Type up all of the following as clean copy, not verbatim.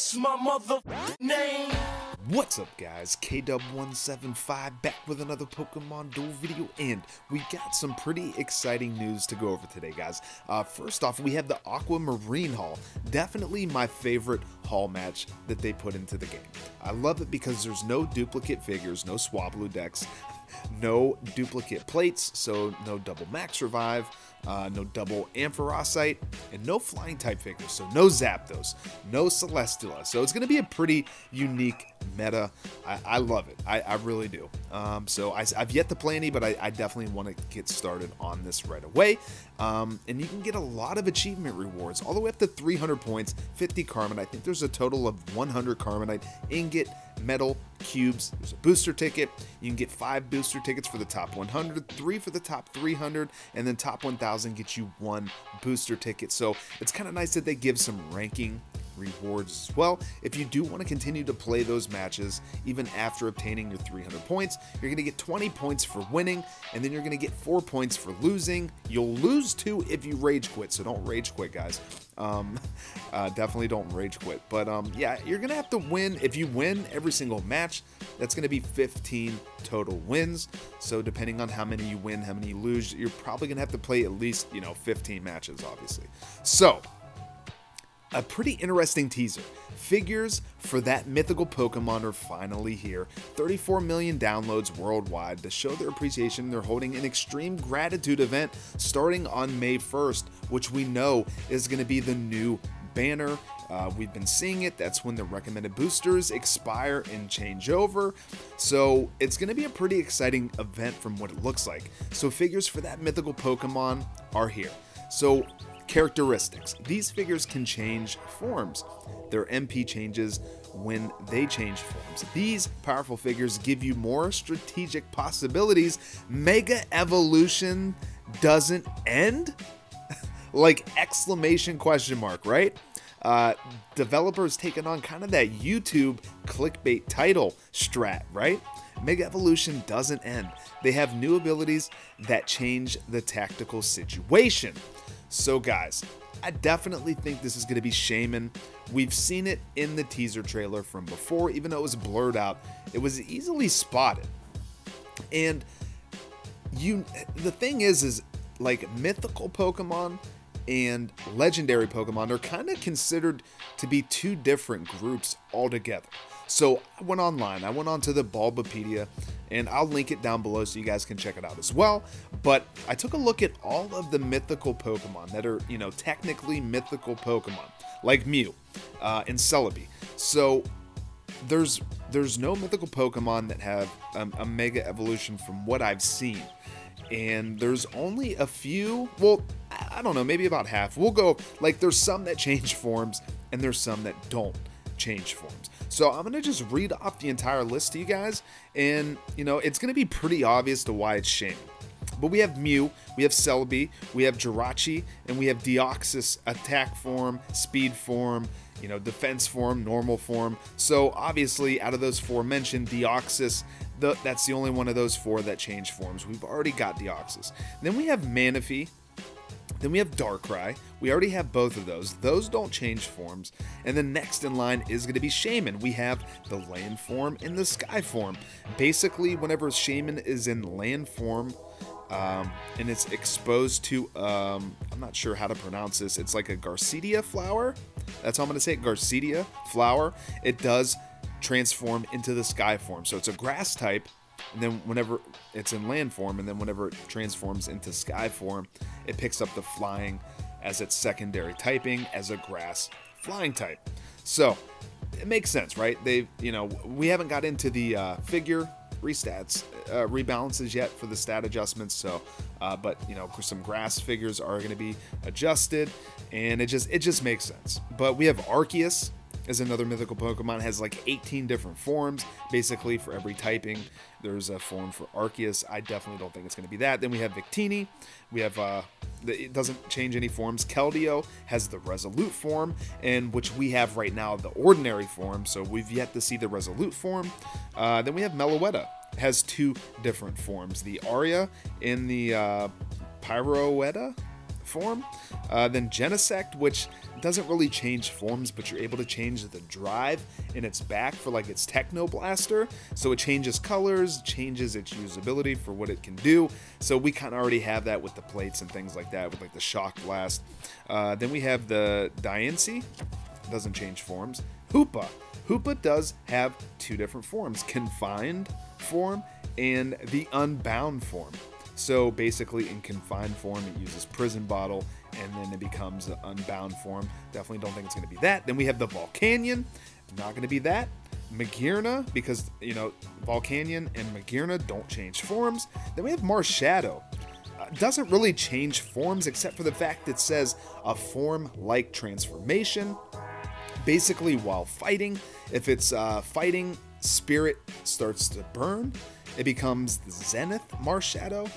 That's my mother name. What's up guys, KW175 back with another Pokemon Duel video, and we got some pretty exciting news to go over today guys. First off, we have the Aquamarine Hall, definitely my favorite hall match that they put into the game. I love it because there's no duplicate figures, no Swablu decks, no duplicate plates, so no double max revive, no double Ampharocyte, and no flying type figures, so no Zapdos, no Celesteela. So it's going to be a pretty unique meta. I love it. I really do. So I've yet to play any, but I definitely want to get started on this right away. And you can get a lot of achievement rewards, all the way up to 300 points, 50 Carmonite. I think there's a total of 100 Carmonite, ingot, metal, cubes. There's a booster ticket. You can get 5 booster tickets for the top 100, 3 for the top 300, and then top 1000 gets you 1 booster ticket. So it's kind of nice that they give some ranking rewards as well. If you do want to continue to play those matches even after obtaining your 300 points, you're going to get 20 points for winning, and then you're going to get 4 points for losing. You'll lose 2 if you rage quit, so don't rage quit guys. Definitely don't rage quit, but yeah, you're gonna have to win. If you win every single match, that's gonna be 15 total wins. So depending on how many you win, how many you lose, you're probably gonna have to play at least 15 matches, obviously. So a pretty interesting teaser. Figures for that mythical Pokemon are finally here. 34 million downloads worldwide. To show their appreciation, they're holding an extreme gratitude event starting on May 1st, which we know is going to be the new banner. We've been seeing it. That's when the recommended boosters expire and change over. So it's going to be a pretty exciting event from what it looks like. So figures for that mythical Pokemon are here. So characteristics. These figures can change forms. Their MP changes when they change forms. These powerful figures give you more strategic possibilities. Mega Evolution doesn't end? Like exclamation question mark, right? Developers taking on kind of that YouTube clickbait title strat, right? Mega Evolution doesn't end. They have new abilities that change the tactical situation. So guys, I definitely think this is going to be Shaymin. We've seen it in the teaser trailer from before, even though it was blurred out. It was easily spotted. And the thing is like mythical Pokemon and legendary Pokemon are kind of considered to be 2 different groups altogether. So I went online, I went onto the Bulbapedia, and I'll link it down below so you guys can check it out as well. But I took a look at all of the mythical Pokemon that are, technically mythical Pokemon, like Mew and Celebi. So there's no mythical Pokemon that have a Mega Evolution from what I've seen. And there's only a few, well, I don't know, maybe about half. We'll go, like, there's some that change forms, and there's some that don't change forms. So I'm going to just read off the entire list to you guys, and, it's going to be pretty obvious to why it's Shaymin. But we have Mew, we have Celebi, we have Jirachi, and we have Deoxys attack form, speed form, defense form, normal form. So obviously, out of those 4 mentioned, Deoxys, that's the only one of those 4 that change forms. We've already got Deoxys. Then we have Manaphy. Then we have Darkrai. We already have both of those. Those don't change forms. And then next in line is going to be Shaymin. We have the land form and the sky form. Basically, whenever Shaymin is in land form, and it's exposed to, I'm not sure how to pronounce this. It's like a Garcedia flower. That's how I'm going to say it, Garcedia flower. It does transform into the sky form. So it's a grass type. And then whenever it's in land form, and then whenever it transforms into sky form, it picks up the flying as its secondary typing as a grass flying type. So it makes sense, right? We haven't got into the figure restats, rebalances yet for the stat adjustments. So, but some grass figures are going to be adjusted, and it just makes sense. But we have Arceus is another mythical Pokemon. It has like 18 different forms. Basically, for every typing, there's a form for Arceus. I definitely don't think it's going to be that. Then we have Victini. We have, it doesn't change any forms. Keldeo has the Resolute form, and which we have right now, the ordinary form. So we've yet to see the Resolute form. Then we have Meloetta. It has 2 different forms. The Aria and the Pyroetta form. Then Genesect, which doesn't really change forms, but you're able to change the drive in its back for like its Techno Blaster. So it changes colors, changes its usability for what it can do. So we kind of already have that with the plates and things like that, with like the Shock Blast. Then we have the Diancie, doesn't change forms. Hoopa. Hoopa does have two different forms, confined form and the unbound form. So basically in confined form it uses Prison Bottle, and then it becomes the unbound form. Definitely don't think it's going to be that. Then we have the Volcanion, not going to be that. Magearna, because, you know, Volcanion and Magearna don't change forms. Then we have Marshadow. Doesn't really change forms except for the fact it says a form-like transformation. Basically, while fighting, if it's fighting, spirit starts to burn, it becomes the Zenith Marshadow.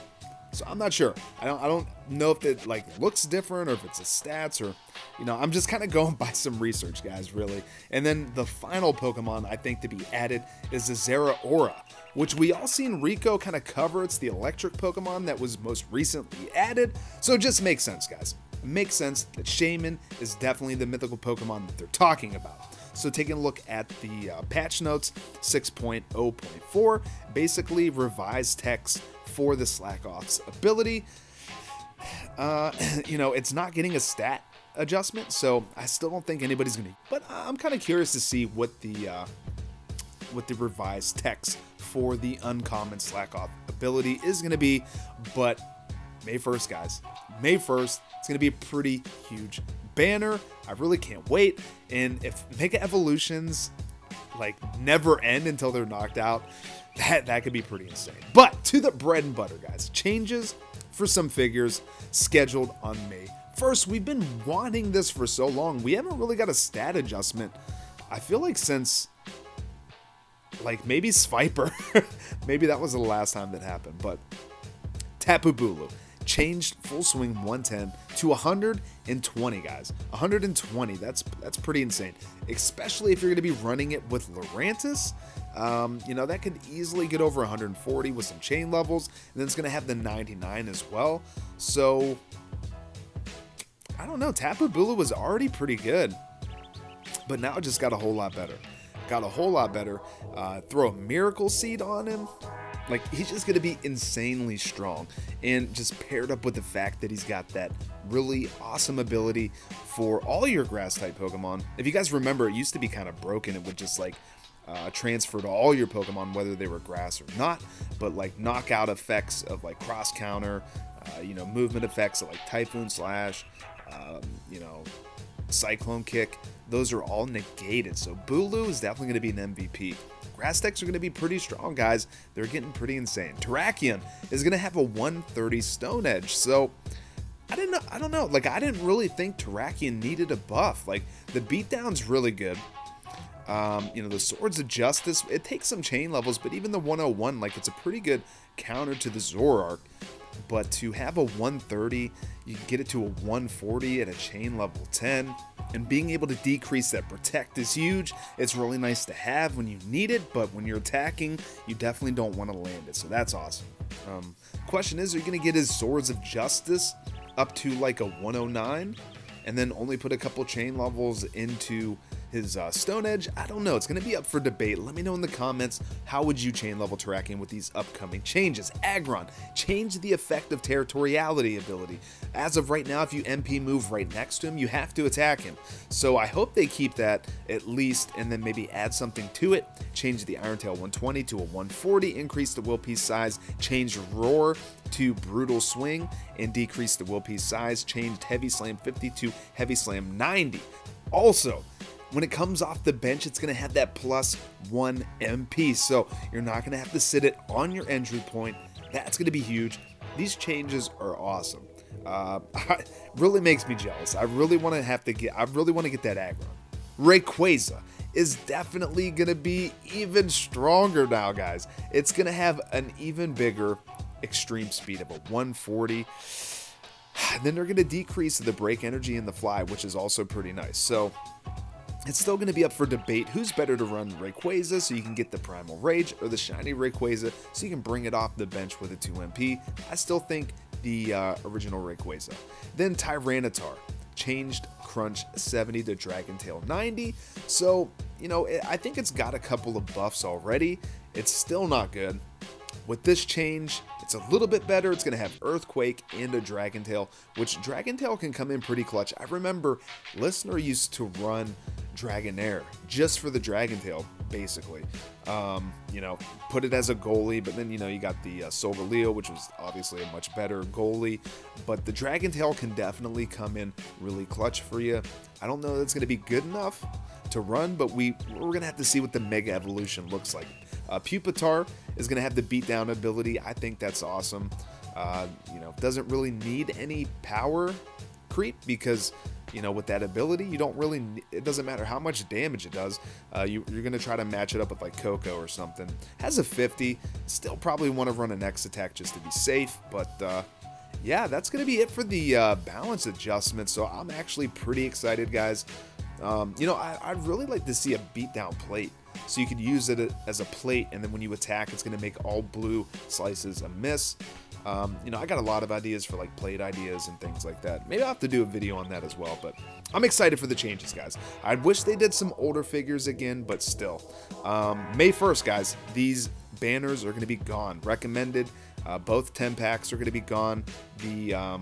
So I'm not sure. I don't know if it like looks different or if it's a stats, or, you know, I'm just kind of going by some research, guys, really. And then the final Pokemon I think to be added is the Zeraora, which we all seen Rico kind of cover. It's the electric Pokemon that was most recently added. So it just makes sense, guys. It makes sense that Shaymin is definitely the mythical Pokemon that they're talking about. So taking a look at the patch notes, 6.0.4, basically revised text for the Slakoth's ability. You know, it's not getting a stat adjustment, so I still don't think anybody's gonna. But I'm kind of curious to see what the revised text for the uncommon Slakoth ability is gonna be. But May 1st, guys, May 1st, it's gonna be a pretty huge banner. I really can't wait. And if Mega Evolutions like never end until they're knocked out, that could be pretty insane. But to the bread and butter, guys, changes for some figures scheduled on May 1st. We've been wanting this for so long. We haven't really got a stat adjustment, I feel like, since like maybe Sviper. Maybe that was the last time that happened. But Tapu Bulu changed full swing 110 to 120, guys. 120, that's pretty insane, especially if you're going to be running it with Lurantis. You know, that could easily get over 140 with some chain levels, and then it's going to have the 99 as well. So I don't know, Tapu Bulu was already pretty good, but now it just got a whole lot better. Throw a Miracle Seed on him. Like, he's just going to be insanely strong, and just paired up with the fact that he's got that really awesome ability for all your grass type Pokemon. If you guys remember, it used to be kind of broken. It would just like transfer to all your Pokemon, whether they were grass or not. But like knockout effects of like cross counter, you know, movement effects of like Typhoon Slash, you know, Cyclone Kick, those are all negated. So Bulu is definitely going to be an MVP. Grass decks are going to be pretty strong, guys. They're getting pretty insane. Terrakion is going to have a 130 Stone Edge. So I don't know. Like, I didn't really think Terrakion needed a buff. Like, the beatdown's really good. You know, the Swords of Justice, it takes some chain levels, but even the 101, like, it's a pretty good counter to the Zoroark. But to have a 130, you can get it to a 140 at a chain level 10. And being able to decrease that protect is huge. It's really nice to have when you need it, but when you're attacking, you definitely don't want to land it. So that's awesome. Question is, are you going to get his Swords of Justice up to like a 109 and then only put a couple chain levels into his Stone Edge? I don't know. It's going to be up for debate. Let me know in the comments, how would you chain level Terrakion with these upcoming changes? Aggron, change the effect of territoriality ability. As of right now, if you MP move right next to him, you have to attack him. So I hope they keep that at least, and then maybe add something to it. Change the Iron Tail 120 to a 140, increase the will piece size, change Roar to Brutal Swing, and decrease the will piece size. Changed Heavy Slam 50 to Heavy Slam 90. Also, when it comes off the bench, it's going to have that +1 MP, so you're not going to have to sit it on your entry point. That's going to be huge. These changes are awesome. It really makes me jealous. I really want to get that aggro. Rayquaza is definitely going to be even stronger now, guys. It's going to have an even bigger extreme speed of a 140. Then they're going to decrease the break energy and the fly, which is also pretty nice. So it's still going to be up for debate who's better to run Rayquaza so you can get the Primal Rage, or the Shiny Rayquaza so you can bring it off the bench with a 2 MP. I still think the original Rayquaza. Then Tyranitar changed Crunch 70 to Dragon Tail 90. So, you know, I think it's got a couple of buffs already. It's still not good. With this change, it's a little bit better. It's going to have Earthquake and a Dragon Tail, which Dragon Tail can come in pretty clutch. I remember Listener used to run Dragonair just for the Dragon Tail, basically. You know, put it as a goalie, but then, you know, you got the Solgaleo, which was obviously a much better goalie. But the Dragon Tail can definitely come in really clutch for you. I don't know that it's going to be good enough to run, but we're going to have to see what the Mega Evolution looks like. Pupitar is going to have the beatdown ability. I think that's awesome. You know, doesn't really need any power creep because, you know, with that ability, you don't really, it doesn't matter how much damage it does. You're going to try to match it up with like Coco or something. Has a 50, still probably want to run an X attack just to be safe, but yeah, that's going to be it for the balance adjustment. So I'm actually pretty excited, guys. You know, I'd really like to see a beatdown plate. So you could use it as a plate, and then when you attack, it's going to make all blue slices a miss. You know, I got a lot of ideas for like plate ideas and things like that. Maybe I'll have to do a video on that as well, but I'm excited for the changes, guys. I wish they did some older figures again, but still. May 1st, guys, these banners are going to be gone. Recommended. Both 10 packs are going to be gone. The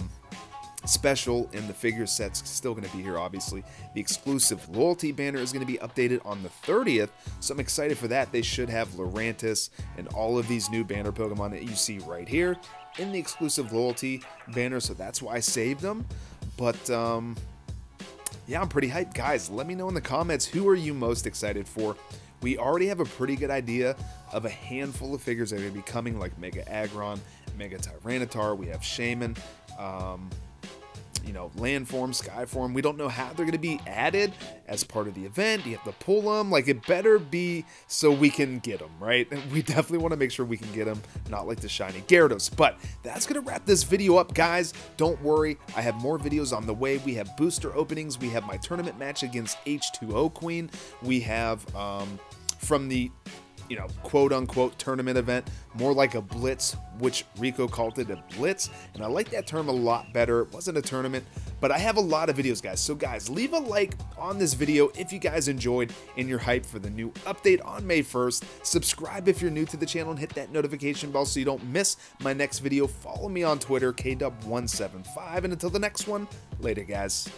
special in the figure set's still going to be here, obviously. The exclusive loyalty banner is going to be updated on the 30th, so I'm excited for that. They should have Lurantis and all of these new banner Pokemon that you see right here in the exclusive loyalty banner, so that's why I saved them. But yeah, I'm pretty hyped. Guys, let me know in the comments, who are you most excited for? We already have a pretty good idea of a handful of figures that are going to be coming, like Mega Aggron, Mega Tyranitar. We have Shaymin, you know, Landform, Skyform. We don't know how they're going to be added as part of the event. You have to pull them. Like, it better be so we can get them, right? We definitely want to make sure we can get them, not like the shiny Gyarados. But that's going to wrap this video up, guys. Don't worry, I have more videos on the way. We have booster openings. We have my tournament match against H2O Queen. We have from the, you know, quote-unquote tournament event, more like a blitz, which Rico called it a blitz, and I like that term a lot better. It wasn't a tournament, but I have a lot of videos, guys. So guys, leave a like on this video if you guys enjoyed and you're hyped for the new update on May 1st. Subscribe if you're new to the channel and hit that notification bell so you don't miss my next video. Follow me on Twitter, KDub175, and until the next one, later, guys.